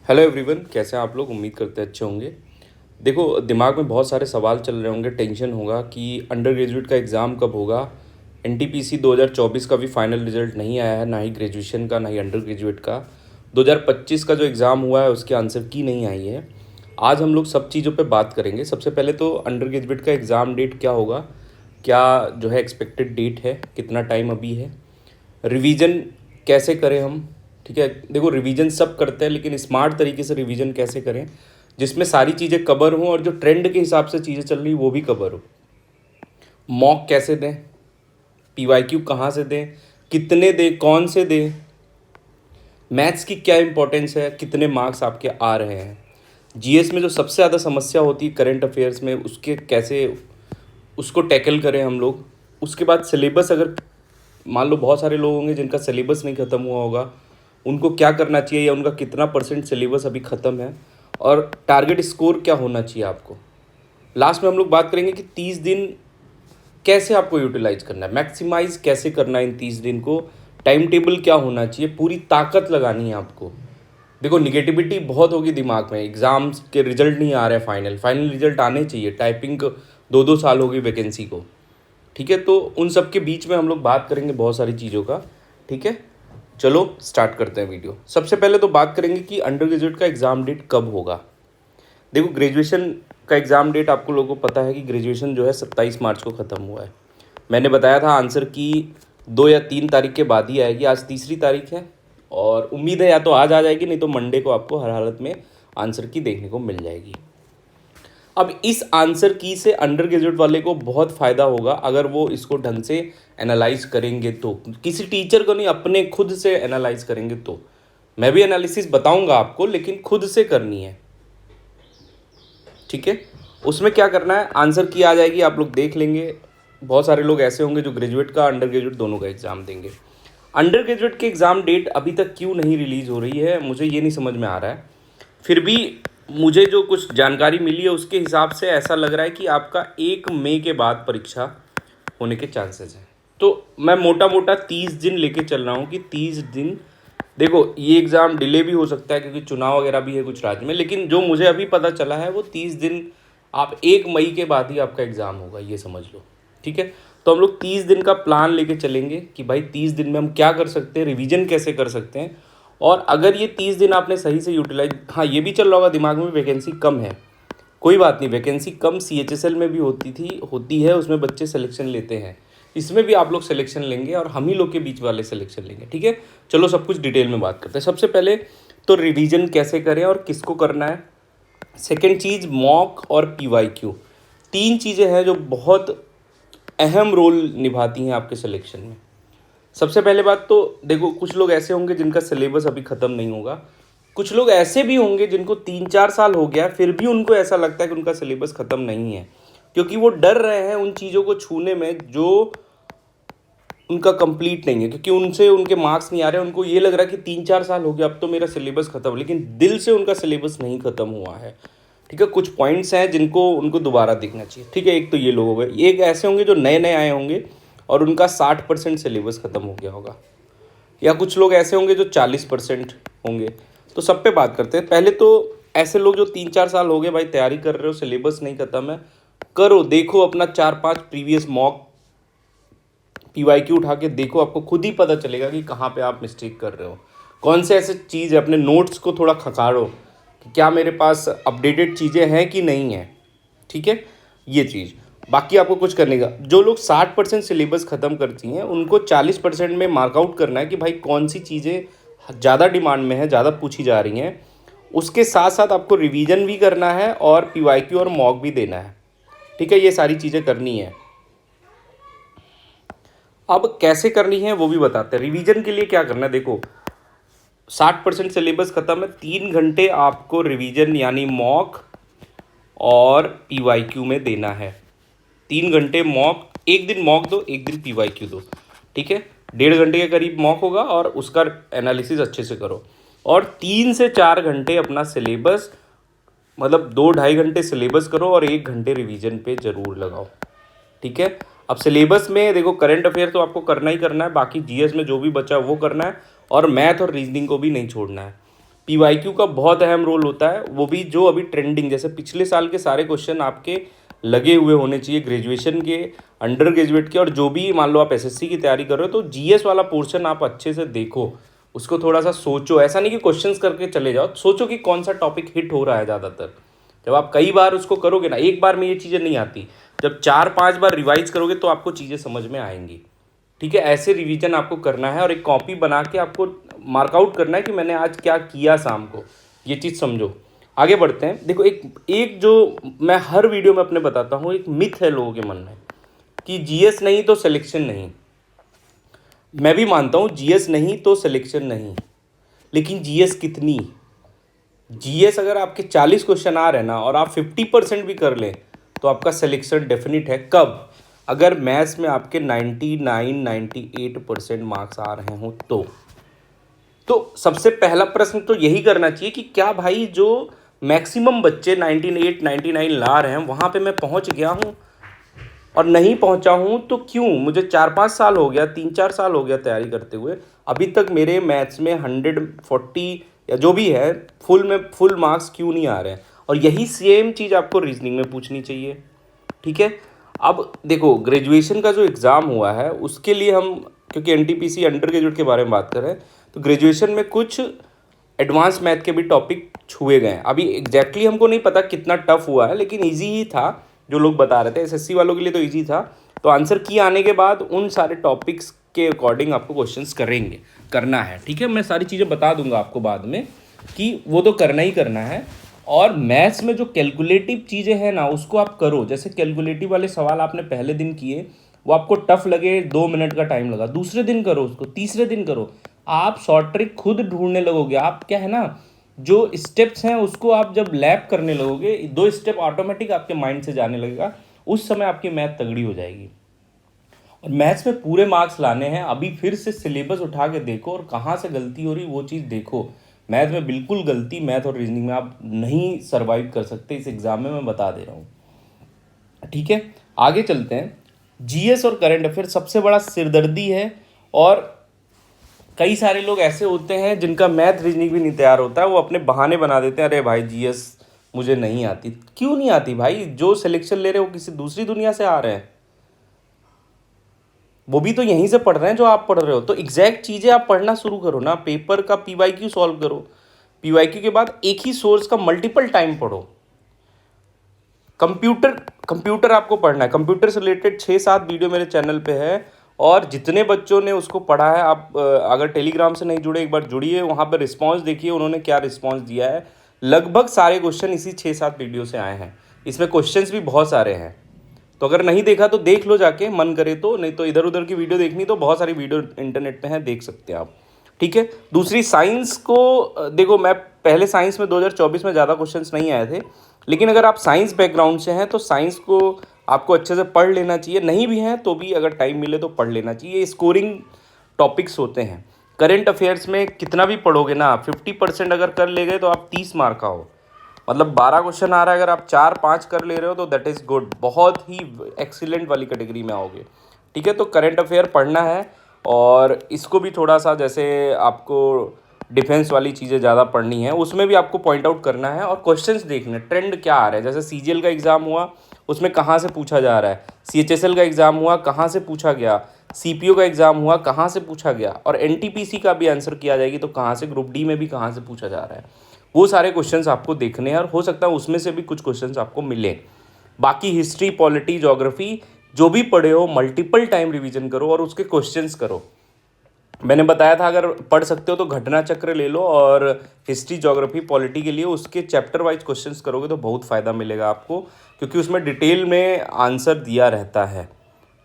Hello everyone, कैसे हैं आप लोग। उम्मीद करते हैं अच्छे होंगे। देखो, दिमाग में बहुत सारे सवाल चल रहे होंगे, टेंशन होगा कि अंडर ग्रेजुएट का एग्ज़ाम कब होगा। एनटीपीसी 2024 का भी फाइनल रिजल्ट नहीं आया है, ना ही ग्रेजुएशन का ना ही अंडर ग्रेजुएट का। 2025 का जो एग्ज़ाम हुआ है उसके आंसर की नहीं आई है। आज हम लोग सब चीज़ों पे बात करेंगे। सबसे पहले तो अंडर ग्रेजुएट का एग्ज़ाम डेट क्या होगा, क्या जो है एक्सपेक्टेड डेट है, कितना टाइम अभी है, रिवीजन कैसे करें हम। ठीक है, देखो रिवीजन सब करते हैं, लेकिन स्मार्ट तरीके से रिवीजन कैसे करें जिसमें सारी चीज़ें कवर हों और जो ट्रेंड के हिसाब से चीज़ें चल रही वो भी कवर हो। मॉक कैसे दें, पीवाईक्यू कहाँ से दें, कितने दें, कौन से दें, मैथ्स की क्या इंपॉर्टेंस है, कितने मार्क्स आपके आ रहे हैं। जीएस में जो सबसे ज़्यादा समस्या होती है करंट अफेयर्स में, उसके कैसे उसको टैकल करें हम लोग। उसके बाद सिलेबस, अगर मान लो बहुत सारे लोग होंगे जिनका सिलेबस नहीं ख़त्म हुआ होगा, उनको क्या करना चाहिए या उनका कितना परसेंट सिलेबस अभी ख़त्म है, और टारगेट स्कोर क्या होना चाहिए आपको। लास्ट में हम लोग बात करेंगे कि 30 दिन कैसे आपको यूटिलाइज करना है, मैक्सिमाइज कैसे करना है इन 30 दिन को, टाइम टेबल क्या होना चाहिए, पूरी ताकत लगानी है आपको। देखो, निगेटिविटी बहुत होगी दिमाग में, एग्ज़ाम्स के रिजल्ट नहीं आ रहे हैं, फाइनल रिजल्ट आने चाहिए। टाइपिंग को 2-2 साल हो गई वैकेंसी को। ठीक है, तो उन सब के बीच में हम लोग बात करेंगे बहुत सारी चीज़ों का। ठीक है, चलो स्टार्ट करते हैं वीडियो। सबसे पहले तो बात करेंगे कि अंडर ग्रेजुएट का एग्ज़ाम डेट कब होगा। देखो, ग्रेजुएशन का एग्ज़ाम डेट आपको लोगों को पता है कि ग्रेजुएशन जो है 27 मार्च को ख़त्म हुआ है। मैंने बताया था आंसर की 2 या 3 तारीख के बाद ही आएगी। आज तीसरी तारीख है और उम्मीद है या तो आज आ जाएगी, नहीं तो मंडे को आपको हर हालत में आंसर की देखने को मिल जाएगी। अब इस आंसर की से अंडर ग्रेजुएट वाले को बहुत फ़ायदा होगा अगर वो इसको ढंग से एनालाइज करेंगे, तो किसी टीचर को नहीं, अपने खुद से एनालाइज करेंगे। तो मैं भी एनालिसिस बताऊंगा आपको, लेकिन खुद से करनी है। ठीक है, उसमें क्या करना है, आंसर की आ जाएगी, आप लोग देख लेंगे। बहुत सारे लोग ऐसे होंगे जो ग्रेजुएट का अंडर ग्रेजुएट दोनों का एग्ज़ाम देंगे। अंडर ग्रेजुएट की एग्ज़ाम डेट अभी तक क्यों नहीं रिलीज़ हो रही है, मुझे ये नहीं समझ में आ रहा है। फिर भी मुझे जो कुछ जानकारी मिली है उसके हिसाब से ऐसा लग रहा है कि आपका 1 मई के बाद परीक्षा होने के चांसेस हैं। तो मैं मोटा मोटा 30 दिन लेके चल रहा हूँ कि 30 दिन। देखो, ये एग्ज़ाम डिले भी हो सकता है क्योंकि चुनाव वगैरह भी है कुछ राज्य में, लेकिन जो मुझे अभी पता चला है वो 30 दिन। आप 1 मई के बाद ही आपका एग्ज़ाम होगा, ये समझ लो। ठीक है, तो हम लोग 30 दिन का प्लान लेके चलेंगे कि भाई 30 दिन में हम क्या कर सकते हैं, रिवीजन कैसे कर सकते हैं। और अगर ये 30 दिन आपने सही से यूटिलाइज, हाँ ये भी चल रहा होगा दिमाग में, वैकेंसी कम है, कोई बात नहीं, वैकेंसी कम सीएचएसएल में भी होती है, उसमें बच्चे सिलेक्शन लेते हैं। इसमें भी आप लोग सिलेक्शन लेंगे और हम ही लोग के बीच वाले सिलेक्शन लेंगे। ठीक है, चलो सब कुछ डिटेल में बात करते हैं। सबसे पहले तो रिवीजन कैसे करें और किसको करना है। सेकेंड चीज़, मॉक और पीवाईक्यू, 3 चीज़ें हैं जो बहुत अहम रोल निभाती हैं आपके सिलेक्शन में। सबसे पहले बात तो देखो, कुछ लोग ऐसे होंगे जिनका सिलेबस अभी ख़त्म नहीं होगा, कुछ लोग ऐसे भी होंगे जिनको 3-4 साल हो गया फिर भी उनको ऐसा लगता है कि उनका सिलेबस ख़त्म नहीं है, क्योंकि वो डर रहे हैं उन चीज़ों को छूने में जो उनका कंप्लीट नहीं है, क्योंकि उनसे उनके मार्क्स नहीं आ रहे। उनको ये लग रहा है कि 3-4 साल हो गया, अब तो मेरा सिलेबस ख़त्म, लेकिन दिल से उनका सिलेबस नहीं ख़त्म हुआ है। ठीक है, कुछ पॉइंट्स हैं जिनको उनको दोबारा देखना चाहिए। ठीक है, एक तो ये लोग हो गए। एक ऐसे होंगे जो नए नए आए होंगे और उनका 60% सिलेबस ख़त्म हो गया होगा, या कुछ लोग ऐसे होंगे जो 40% होंगे। तो सब पे बात करते हैं। पहले तो ऐसे लोग जो 3-4 साल हो गए भाई तैयारी कर रहे हो, सिलेबस नहीं ख़त्म है, करो, देखो अपना 4-5 प्रीवियस मॉक पीवाईक्यू उठा के देखो, आपको खुद ही पता चलेगा कि कहाँ पे आप मिस्टेक कर रहे हो, कौन से ऐसे चीज़ है। अपने नोट्स को थोड़ा खंगालो कि क्या मेरे पास अपडेटेड चीज़ें हैं कि नहीं है। ठीक है, ये चीज़। बाकी आपको कुछ करने का, जो लोग 60% सिलेबस ख़त्म करती हैं उनको 40% में मार्कआउट करना है कि भाई कौन सी चीज़ें ज़्यादा डिमांड में है, ज़्यादा पूछी जा रही हैं। उसके साथ साथ आपको रिवीजन भी करना है और पीवाईक्यू और मॉक भी देना है। ठीक है, ये सारी चीज़ें करनी है। अब कैसे करनी है वो भी बताते हैं। रिवीजन के लिए क्या करना है, देखो 60% सिलेबस ख़त्म है, 3 घंटे आपको रिवीजन यानी मॉक और पीवाईक्यू में देना है। 3 घंटे मॉक, एक दिन मॉक दो, एक दिन पीवाईक्यू दो। ठीक है, 1.5 घंटे के करीब मॉक होगा और उसका एनालिसिस अच्छे से करो। और 3 से 4 घंटे अपना सिलेबस, मतलब 2-2.5 घंटे सिलेबस करो और 1 घंटे रिवीजन पे ज़रूर लगाओ। ठीक है, अब सिलेबस में देखो करंट अफेयर तो आपको करना ही करना है, बाकी जीएस में जो भी बचा वो करना है, और मैथ और रीजनिंग को भी नहीं छोड़ना है। पीवाईक्यू का बहुत अहम रोल होता है, वो भी जो अभी ट्रेंडिंग, जैसे पिछले साल के सारे क्वेश्चन आपके लगे हुए होने चाहिए, ग्रेजुएशन के, अंडर ग्रेजुएट के, और जो भी मान लो आप एसएससी की तैयारी कर रहे हो तो जीएस वाला पोर्शन आप अच्छे से देखो, उसको थोड़ा सा सोचो। ऐसा नहीं कि क्वेश्चंस करके चले जाओ, सोचो कि कौन सा टॉपिक हिट हो रहा है ज़्यादातर। जब आप कई बार उसको करोगे ना, एक बार में ये चीज़ें नहीं आती, जब 4-5 बार रिवाइज करोगे तो आपको चीज़ें समझ में आएंगी। ठीक है, ऐसे रिवीजन आपको करना है और एक कॉपी बना के आपको मार्कआउट करना है कि मैंने आज क्या किया शाम को, ये चीज़ समझो। आगे बढ़ते हैं। देखो, एक एक जो मैं हर वीडियो में अपने बताता हूँ, एक मिथ है लोगों के मन में कि जीएस नहीं तो सिलेक्शन नहीं। मैं भी मानता हूँ जीएस नहीं तो सिलेक्शन नहीं, लेकिन जीएस कितनी? जीएस अगर आपके 40 क्वेश्चन आ रहे हैं ना और आप 50% भी कर लें तो आपका सिलेक्शन डेफिनिट है। कब? अगर मैथ्स में आपके 99-98% मार्क्स आ रहे हों तो सबसे पहला प्रश्न तो यही करना चाहिए कि क्या भाई जो मैक्सिमम बच्चे 98-99 ला रहे हैं वहाँ पे मैं पहुँच गया हूँ, और नहीं पहुँचा हूँ तो क्यों? मुझे 4-5 साल हो गया, 3-4 साल हो गया तैयारी करते हुए, अभी तक मेरे मैथ्स में 140 या जो भी है फुल मार्क्स क्यों नहीं आ रहे हैं? और यही सेम चीज़ आपको रीजनिंग में पूछनी चाहिए। ठीक है, अब देखो, ग्रेजुएशन का जो एग्ज़ाम हुआ है उसके लिए हम, क्योंकि एनटीपीसी अंडर ग्रेजुएट के बारे में बात कर रहे हैं, तो ग्रेजुएशन में कुछ एडवांस मैथ के भी टॉपिक छुए गए हैं। अभी एग्जैक्टली हमको नहीं पता कितना टफ हुआ है, लेकिन ईजी ही था जो लोग बता रहे थे। एसएससी वालों के लिए तो ईजी था। तो आंसर की आने के बाद उन सारे टॉपिक्स के अकॉर्डिंग आपको क्वेश्चंस करना है। ठीक है, मैं सारी चीज़ें बता दूंगा आपको बाद में कि वो तो करना ही करना है। और मैथ्स में जो कैलकुलेटिव चीज़ें हैं ना उसको आप करो। जैसे कैलकुलेटिव वाले सवाल आपने पहले दिन किए, वो आपको टफ लगे, 2 मिनट का टाइम लगा, दूसरे दिन करो उसको, तीसरे दिन करो, आप शॉर्ट ट्रिक खुद ढूंढने लगोगे। आप क्या है ना, जो स्टेप्स हैं उसको आप जब लैप करने लगोगे, 2 स्टेप ऑटोमेटिक आपके माइंड से जाने लगेगा, उस समय आपकी मैथ तगड़ी हो जाएगी। और मैथ्स में पूरे मार्क्स लाने हैं। अभी फिर से सिलेबस उठा के देखो और कहाँ से गलती हो रही वो चीज़ देखो। मैथ में बिल्कुल गलती, मैथ और रीजनिंग में आप नहीं सर्वाइव कर सकते इस एग्ज़ाम में, मैं बता दे रहा हूँ। ठीक है, आगे चलते हैं। जीएस और करंट अफेयर सबसे बड़ा सिरदर्दी है, और कई सारे लोग ऐसे होते हैं जिनका मैथ रीजनिंग भी नहीं तैयार होता है, वो अपने बहाने बना देते हैं, अरे भाई जीएस मुझे नहीं आती। क्यों नहीं आती भाई? जो सिलेक्शन ले रहे हो किसी दूसरी दुनिया से आ रहे हैं, वो भी तो यहीं से पढ़ रहे हैं जो आप पढ़ रहे हो। तो एग्जैक्ट चीज़ें आप पढ़ना शुरू करो ना, पेपर का पीवाईक्यू सॉल्व करो, पीवाईक्यू के बाद एक ही सोर्स का मल्टीपल टाइम पढ़ो। कंप्यूटर आपको पढ़ना है, कंप्यूटर से रिलेटेड 6-7 वीडियो मेरे चैनल पे है, और जितने बच्चों ने उसको पढ़ा है, आप अगर टेलीग्राम से नहीं जुड़े एक बार जुड़िए, वहाँ पर रिस्पांस देखिए उन्होंने क्या रिस्पांस दिया है। लगभग सारे क्वेश्चन इसी 6-7 वीडियो से आए हैं। इसमें क्वेश्चंस भी बहुत सारे हैं, तो अगर नहीं देखा तो देख लो जाके, मन करे तो, नहीं तो इधर उधर की वीडियो देखनी तो बहुत सारी वीडियो इंटरनेट पे हैं, देख सकते हैं आप। ठीक है, दूसरी साइंस को देखो, मैं पहले साइंस में 2024 में ज़्यादा क्वेश्चंस नहीं आए थे, लेकिन अगर आप साइंस बैकग्राउंड से हैं तो साइंस को आपको अच्छे से पढ़ लेना चाहिए। नहीं भी हैं तो भी अगर टाइम मिले तो पढ़ लेना चाहिए, ये स्कोरिंग टॉपिक्स होते हैं। करेंट अफेयर्स में कितना भी पढ़ोगे ना, 50% अगर कर ले गए तो आप 30 मार्क का हो। मतलब 12 क्वेश्चन आ रहा है, अगर आप 4-5 कर ले रहे हो तो दैट इज़ गुड, बहुत ही एक्सीलेंट वाली कैटेगरी में आओगे। ठीक है, तो करंट अफेयर पढ़ना है, और इसको भी थोड़ा सा, जैसे आपको डिफेंस वाली चीज़ें ज़्यादा पढ़नी है, उसमें भी आपको पॉइंट आउट करना है और क्वेश्चंस देखने, ट्रेंड क्या आ रहा है। जैसे सीजीएल का एग्ज़ाम हुआ, उसमें कहाँ से पूछा जा रहा है, सीएचएसएल का एग्ज़ाम हुआ, कहाँ से पूछा गया, सीपीओ का एग्ज़ाम हुआ, कहाँ से पूछा गया, और एनटीपीसी का भी आंसर किया जाएगी तो कहाँ से, ग्रुप डी में भी कहाँ से पूछा जा रहा है, वो सारे क्वेश्चंस आपको देखने हैं, और हो सकता है उसमें से भी कुछ क्वेश्चंस आपको मिले। बाकी हिस्ट्री, पॉलिटी, ज्योग्राफी जो भी पढ़े हो, मल्टीपल टाइम रिवीजन करो और उसके क्वेश्चंस करो। मैंने बताया था अगर पढ़ सकते हो तो घटना चक्र ले लो, और हिस्ट्री, ज्योग्राफी, पॉलिटी के लिए उसके चैप्टर वाइज क्वेश्चंस करोगे तो बहुत फ़ायदा मिलेगा आपको, क्योंकि उसमें डिटेल में आंसर दिया रहता है।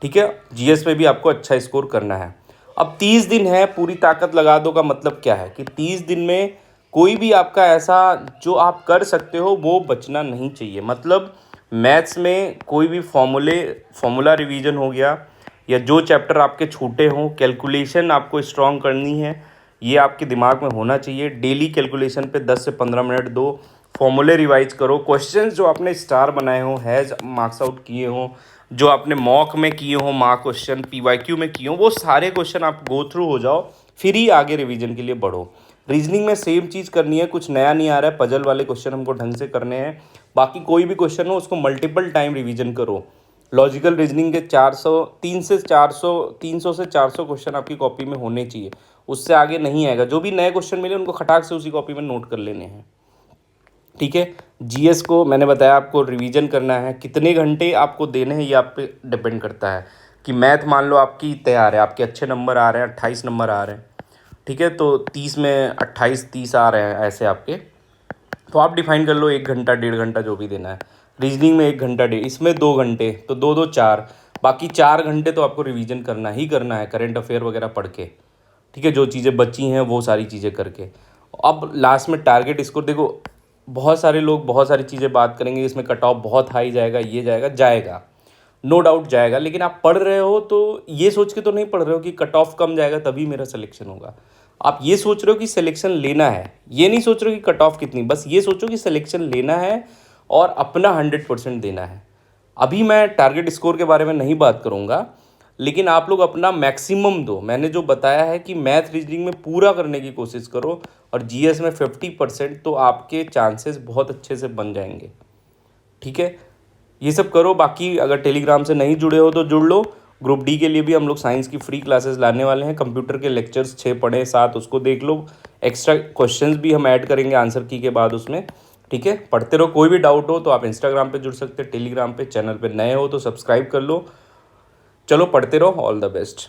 ठीक है, जीएस में भी आपको अच्छा स्कोर करना है। अब 30 दिन है, पूरी ताकत लगा दो का मतलब क्या है कि 30 दिन में कोई भी आपका ऐसा जो आप कर सकते हो वो बचना नहीं चाहिए। मतलब मैथ्स में कोई भी फॉर्मूला रिवीजन हो गया, या जो चैप्टर आपके छूटे हों, कैलकुलेशन आपको स्ट्रॉन्ग करनी है, ये आपके दिमाग में होना चाहिए। डेली कैलकुलेशन पे 10 से 15 मिनट दो, फॉर्मूले रिवाइज करो, क्वेश्चंस जो आपने स्टार बनाए हों, हैज़ मार्क्स आउट किए हों, जो आपने मॉक में किए हों, मार्क क्वेश्चन पीवाईक्यू में किए हों, वो सारे क्वेश्चन आप गो थ्रू हो जाओ, फिर ही आगे रिवीजन के लिए बढ़ो। रीजनिंग में सेम चीज़ करनी है, कुछ नया नहीं आ रहा है, पजल वाले क्वेश्चन हमको ढंग से करने हैं। बाकी कोई भी क्वेश्चन हो उसको मल्टीपल टाइम रिवीजन करो। लॉजिकल रीजनिंग के 300 से 400 क्वेश्चन आपकी कॉपी में होने चाहिए, उससे आगे नहीं आएगा। जो भी नए क्वेश्चन मिले उनको खटाक से उसी कॉपी में नोट कर लेने हैं, ठीक है। जीएस को मैंने बताया आपको रिवीजन करना है, कितने घंटे आपको देने हैं ये आप पे डिपेंड करता है। कि मैथ मान लो आपकी तैयार है, आपके अच्छे नंबर आ रहे हैं, 28 नंबर आ रहे हैं, ठीक है, तो 30 में 28 30 आ रहे हैं ऐसे आपके, तो आप डिफाइन कर लो 1 घंटा 1.5 घंटा जो भी देना है। रीजनिंग में 1 घंटा इसमें 2 घंटे, तो 2 2 4, बाकी 4 घंटे तो आपको रिवीजन करना ही करना है, करेंट अफेयर वगैरह पढ़ के, ठीक है, जो चीज़ें बची हैं वो सारी चीज़ें करके। अब लास्ट में टारगेट स्कोर देखो, बहुत सारे लोग बहुत सारी चीज़ें बात करेंगे, इसमें कट ऑफ बहुत हाई जाएगा, ये जाएगा, जाएगा, नो डाउट जाएगा, लेकिन आप पढ़ रहे हो तो ये सोच के तो नहीं पढ़ रहे हो कि कट ऑफ कम जाएगा तभी मेरा सिलेक्शन होगा। आप ये सोच रहे हो कि सिलेक्शन लेना है, ये नहीं सोच रहे हो कि कट ऑफ कितनी, बस ये सोचो कि सिलेक्शन लेना है और अपना 100% देना है। अभी मैं टारगेट स्कोर के बारे में नहीं बात करूँगा, लेकिन आप लोग अपना मैक्सिमम दो। मैंने जो बताया है कि मैथ रीजनिंग में पूरा करने की कोशिश करो और जीएस में 50%, तो आपके चांसेस बहुत अच्छे से बन जाएंगे, ठीक है। ये सब करो। बाकी अगर टेलीग्राम से नहीं जुड़े हो तो जुड़ लो। ग्रुप डी के लिए भी हम लोग साइंस की फ्री क्लासेस लाने वाले हैं, कंप्यूटर के लेक्चर्स 6 पढ़े 7 उसको देख लो, एक्स्ट्रा क्वेश्चंस भी हम ऐड करेंगे आंसर की के बाद उसमें, ठीक है। पढ़ते रहो, कोई भी डाउट हो तो आप इंस्टाग्राम पे जुड़ सकते हैं, टेलीग्राम पे, चैनल पे नए हो तो सब्सक्राइब कर लो। चलो पढ़ते रहो, ऑल द बेस्ट।